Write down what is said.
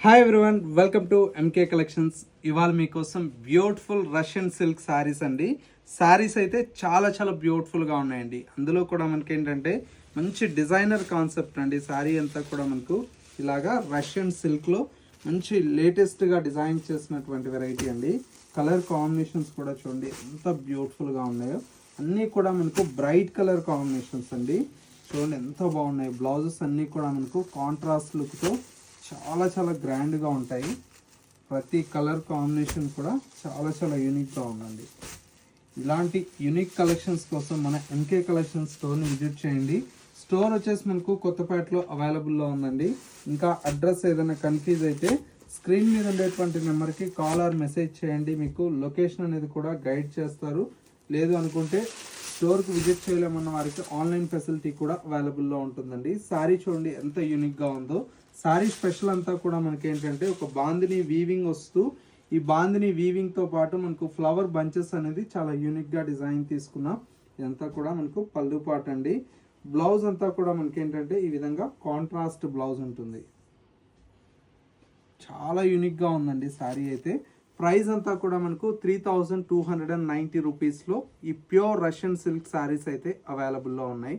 Hi everyone, welcome to MK collections. ఇవాళ మీకోసం beautiful Russian silk saris అండి. శారీస్ అయితే చాలా చాలా బ్యూటిఫుల్గా ఉన్నాయండి. అందులో కూడా మనకి ఏంటంటే మంచి డిజైనర్ కాన్సెప్ట్ అండి. శారీ అంతా కూడా మనకు ఇలాగా రష్యన్ సిల్క్లో మంచి లేటెస్ట్గా డిజైన్ చేసినటువంటి వెరైటీ అండి. కలర్ కాంబినేషన్స్ కూడా చూడండి ఎంత బ్యూటిఫుల్గా ఉన్నాయో. అన్నీ కూడా మనకు బ్రైట్ కలర్ కాంబినేషన్స్ అండి. చూడండి ఎంత బాగున్నాయి. బ్లౌజెస్ అన్నీ కూడా మనకు కాంట్రాస్ట్ లుక్తో చాలా చాలా గ్రాండ్గా ఉంటాయి. ప్రతి కలర్ కాంబినేషన్ కూడా చాలా చాలా యూనిక్గా ఉందండి. ఇలాంటి యూనిక్ కలెక్షన్స్ కోసం మన ఎంకే కలెక్షన్స్ స్టోర్ని విజిట్ చేయండి. స్టోర్ వచ్చేసి మనకు కొత్తపేటలో అవైలబుల్లో ఉందండి. ఇంకా అడ్రస్ ఏదైనా కన్ఫ్యూజ్ అయితే స్క్రీన్ మీద ఉండేటువంటి నెంబర్కి కాల్ ఆర్ మెసేజ్ చేయండి. మీకు లొకేషన్ అనేది కూడా గైడ్ చేస్తారు. లేదు అనుకుంటే స్టోర్కి విజిట్ చేయలేమన్న వారికి ఆన్లైన్ ఫెసిలిటీ కూడా అవైలబుల్లో ఉంటుందండి. శారీ చూడండి ఎంత యూనిక్గా ఉందో. శారీ స్పెషల్ అంతా కూడా మనకి ఏంటంటే ఒక బాందిని వీవింగ్ వస్తూ, ఈ బాందిని వీవింగ్తో పాటు మనకు ఫ్లవర్ బంచెస్ అనేది చాలా యూనిక్గా డిజైన్ తీసుకున్నాం. ఇదంతా కూడా మనకు పళ్ళు పాట అండి. బ్లౌజ్ అంతా కూడా మనకి ఏంటంటే ఈ విధంగా కాంట్రాస్ట్ బ్లౌజ్ ఉంటుంది. చాలా యూనిక్గా ఉందండి శారీ అయితే. ప్రైస్ అంతా కూడా మనకు 3290 రూపీస్లో ఈ ప్యూర్ రష్యన్ సిల్క్ శారీస్ అయితే అవైలబుల్లో ఉన్నాయి.